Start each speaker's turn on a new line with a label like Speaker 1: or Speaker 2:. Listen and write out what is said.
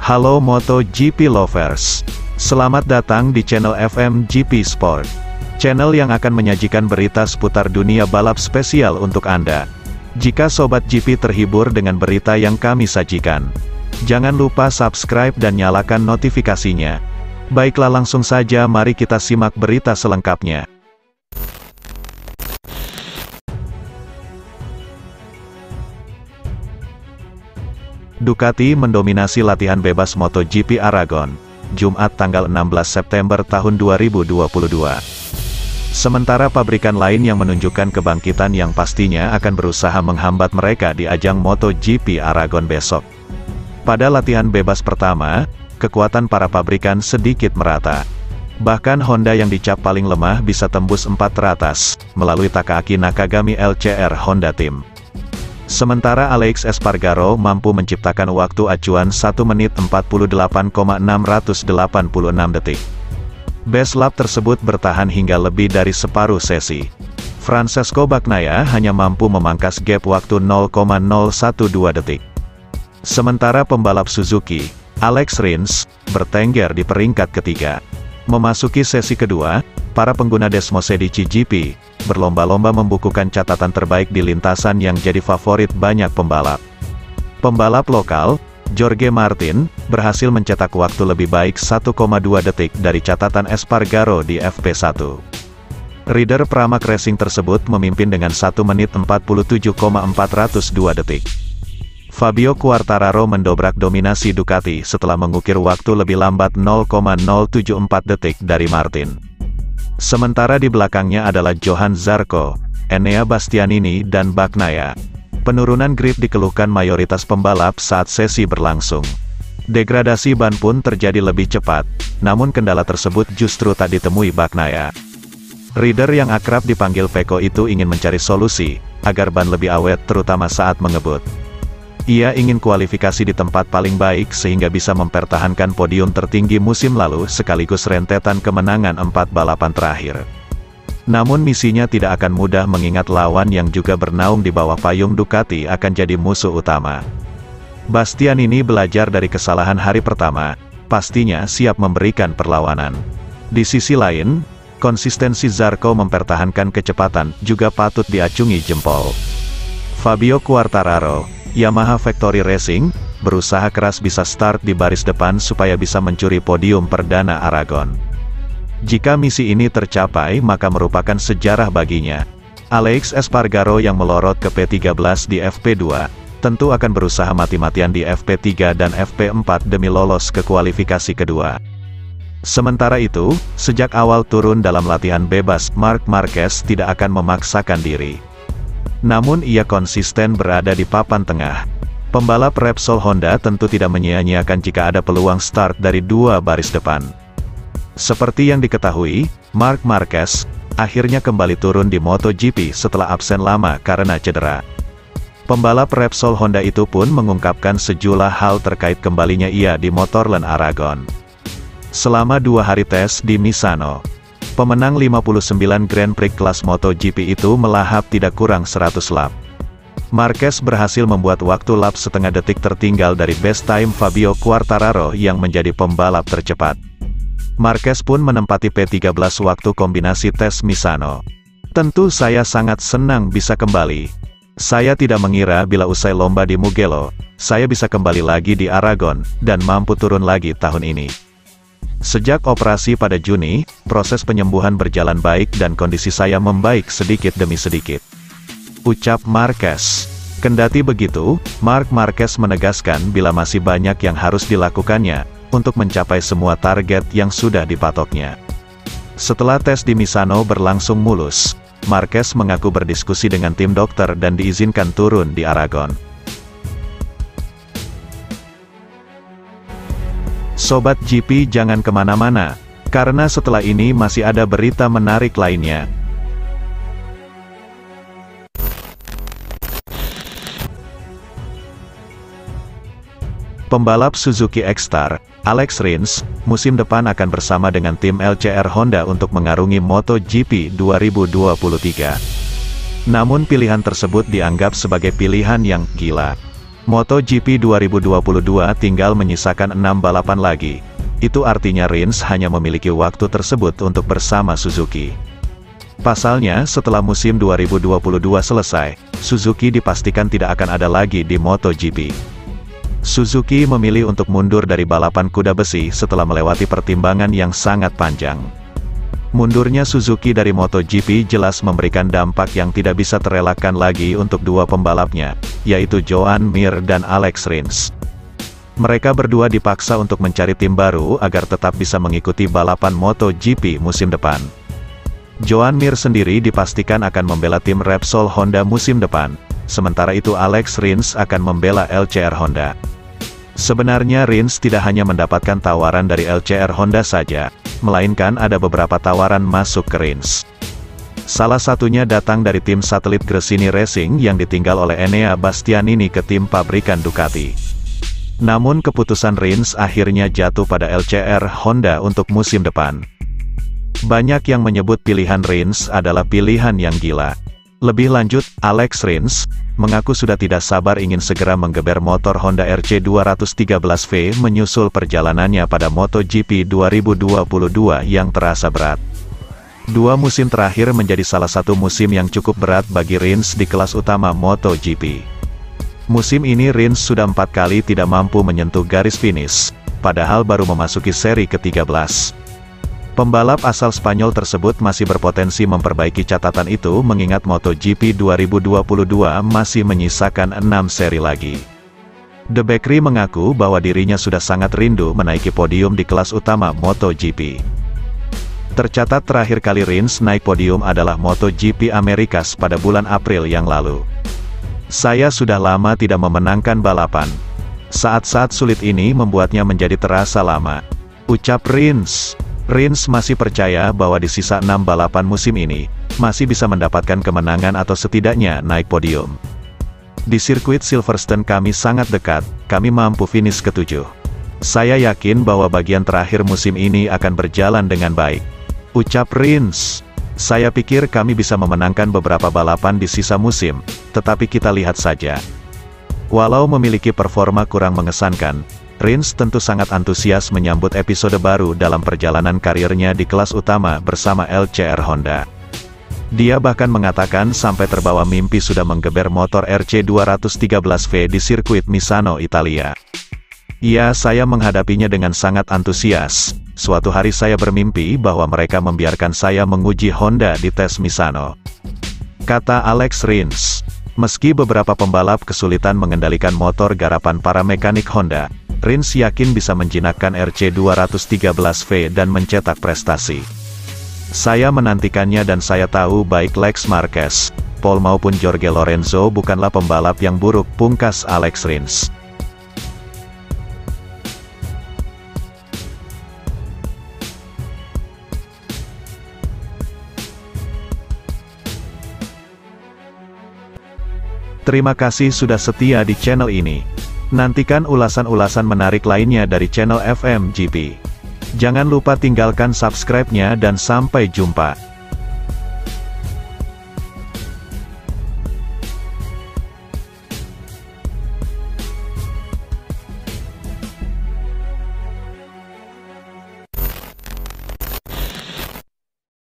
Speaker 1: Halo MotoGP lovers, selamat datang di channel FMGP Sport, channel yang akan menyajikan berita seputar dunia balap spesial untuk Anda. Jika Sobat GP terhibur dengan berita yang kami sajikan, jangan lupa subscribe dan nyalakan notifikasinya. Baiklah, langsung saja mari kita simak berita selengkapnya. Ducati mendominasi latihan bebas MotoGP Aragon, Jumat tanggal 16 September tahun 2022. Sementara pabrikan lain yang menunjukkan kebangkitan yang pastinya akan berusaha menghambat mereka di ajang MotoGP Aragon besok. Pada latihan bebas pertama, kekuatan para pabrikan sedikit merata. Bahkan Honda yang dicap paling lemah bisa tembus 4 teratas, melalui Takaaki Nakagami LCR Honda Team. Sementara Alex Espargaro mampu menciptakan waktu acuan 1 menit 48,686 detik. Best lap tersebut bertahan hingga lebih dari separuh sesi. Francesco Bagnaia hanya mampu memangkas gap waktu 0,012 detik. Sementara pembalap Suzuki, Alex Rins, bertengger di peringkat ketiga. Memasuki sesi kedua, para pengguna Desmosedici GP berlomba-lomba membukukan catatan terbaik di lintasan yang jadi favorit banyak pembalap. Pembalap lokal, Jorge Martin, berhasil mencetak waktu lebih baik 1,2 detik dari catatan Espargaro di FP1. Rider Pramac Racing tersebut memimpin dengan 1 menit 47,402 detik. Fabio Quartararo mendobrak dominasi Ducati setelah mengukir waktu lebih lambat 0,074 detik dari Martin. Sementara di belakangnya adalah Johan Zarco, Enea Bastianini dan Bagnaia. Penurunan grip dikeluhkan mayoritas pembalap saat sesi berlangsung. Degradasi ban pun terjadi lebih cepat, namun kendala tersebut justru tak ditemui Bagnaia. Rider yang akrab dipanggil Peko itu ingin mencari solusi, agar ban lebih awet terutama saat mengebut. Ia ingin kualifikasi di tempat paling baik sehingga bisa mempertahankan podium tertinggi musim lalu sekaligus rentetan kemenangan 4 balapan terakhir. Namun misinya tidak akan mudah mengingat lawan yang juga bernaung di bawah payung Ducati akan jadi musuh utama. Bastianini belajar dari kesalahan hari pertama, pastinya siap memberikan perlawanan. Di sisi lain, konsistensi Zarco mempertahankan kecepatan juga patut diacungi jempol. Fabio Quartararo, Yamaha Factory Racing, berusaha keras bisa start di baris depan supaya bisa mencuri podium perdana Aragon. Jika misi ini tercapai maka merupakan sejarah baginya. Alex Espargaro yang melorot ke P13 di FP2, tentu akan berusaha mati-matian di FP3 dan FP4 demi lolos ke kualifikasi kedua. Sementara itu, sejak awal turun dalam latihan bebas, Marc Marquez tidak akan memaksakan diri. Namun ia konsisten berada di papan tengah. Pembalap Repsol Honda tentu tidak menyia-nyiakan jika ada peluang start dari 2 baris depan. Seperti yang diketahui, Marc Marquez akhirnya kembali turun di MotoGP setelah absen lama karena cedera. Pembalap Repsol Honda itu pun mengungkapkan sejumlah hal terkait kembalinya ia di Motorland Aragon. Selama 2 hari tes di Misano, pemenang 59 Grand Prix kelas MotoGP itu melahap tidak kurang 100 lap. Marquez berhasil membuat waktu lap setengah detik tertinggal dari best time Fabio Quartararo yang menjadi pembalap tercepat. Marquez pun menempati P13 waktu kombinasi tes Misano. Tentu saya sangat senang bisa kembali. Saya tidak mengira bila usai lomba di Mugello, saya bisa kembali lagi di Aragon, dan mampu turun lagi tahun ini. Sejak operasi pada Juni, proses penyembuhan berjalan baik dan kondisi saya membaik sedikit demi sedikit, ucap Marquez. Kendati begitu, Marc Marquez menegaskan bila masih banyak yang harus dilakukannya untuk mencapai semua target yang sudah dipatoknya. Setelah tes di Misano berlangsung mulus, Marquez mengaku berdiskusi dengan tim dokter dan diizinkan turun di Aragon. Sobat GP jangan kemana-mana, karena setelah ini masih ada berita menarik lainnya. Pembalap Suzuki X-Star, Alex Rins, musim depan akan bersama dengan tim LCR Honda untuk mengarungi MotoGP 2023. Namun pilihan tersebut dianggap sebagai pilihan yang gila. MotoGP 2022 tinggal menyisakan 6 balapan lagi. Itu artinya Rins hanya memiliki waktu tersebut untuk bersama Suzuki. Pasalnya, setelah musim 2022 selesai, Suzuki dipastikan tidak akan ada lagi di MotoGP. Suzuki memilih untuk mundur dari balapan kuda besi setelah melewati pertimbangan yang sangat panjang. Mundurnya Suzuki dari MotoGP jelas memberikan dampak yang tidak bisa terelakkan lagi untuk dua pembalapnya, yaitu Joan Mir dan Alex Rins. Mereka berdua dipaksa untuk mencari tim baru agar tetap bisa mengikuti balapan MotoGP musim depan. Joan Mir sendiri dipastikan akan membela tim Repsol Honda musim depan, sementara itu Alex Rins akan membela LCR Honda. Sebenarnya Rins tidak hanya mendapatkan tawaran dari LCR Honda saja, melainkan ada beberapa tawaran masuk ke Rins. Salah satunya datang dari tim satelit Gresini Racing yang ditinggal oleh Enea Bastianini ke tim pabrikan Ducati. Namun keputusan Rins akhirnya jatuh pada LCR Honda untuk musim depan. Banyak yang menyebut pilihan Rins adalah pilihan yang gila. Lebih lanjut, Alex Rins mengaku sudah tidak sabar ingin segera menggeber motor Honda RC213V menyusul perjalanannya pada MotoGP 2022 yang terasa berat. Dua musim terakhir menjadi salah satu musim yang cukup berat bagi Rins di kelas utama MotoGP. Musim ini Rins sudah 4 kali tidak mampu menyentuh garis finish, padahal baru memasuki seri ke-13. Pembalap asal Spanyol tersebut masih berpotensi memperbaiki catatan itu mengingat MotoGP 2022 masih menyisakan 6 seri lagi. De Bekkry mengaku bahwa dirinya sudah sangat rindu menaiki podium di kelas utama MotoGP. Tercatat terakhir kali Rins naik podium adalah MotoGP Americas pada bulan April yang lalu. Saya sudah lama tidak memenangkan balapan. Saat-saat sulit ini membuatnya menjadi terasa lama, ucap Rins. Rins masih percaya bahwa di sisa 6 balapan musim ini, masih bisa mendapatkan kemenangan atau setidaknya naik podium. Di sirkuit Silverstone kami sangat dekat, kami mampu finish ke-7. Saya yakin bahwa bagian terakhir musim ini akan berjalan dengan baik, ucap Rins. Saya pikir kami bisa memenangkan beberapa balapan di sisa musim, tetapi kita lihat saja. Walau memiliki performa kurang mengesankan, Rins tentu sangat antusias menyambut episode baru dalam perjalanan karirnya di kelas utama bersama LCR Honda. Dia bahkan mengatakan sampai terbawa mimpi sudah menggeber motor RC213V di sirkuit Misano, Italia. Ya, saya menghadapinya dengan sangat antusias. Suatu hari saya bermimpi bahwa mereka membiarkan saya menguji Honda di tes Misano, kata Alex Rins. Meski beberapa pembalap kesulitan mengendalikan motor garapan para mekanik Honda, Rins yakin bisa menjinakkan RC213V dan mencetak prestasi. Saya menantikannya dan saya tahu baik Lex Marquez, Paul maupun Jorge Lorenzo bukanlah pembalap yang buruk, pungkas Alex Rins. Terima kasih sudah setia di channel ini. Nantikan ulasan-ulasan menarik lainnya dari channel FMGP. Jangan lupa tinggalkan subscribe-nya dan sampai jumpa.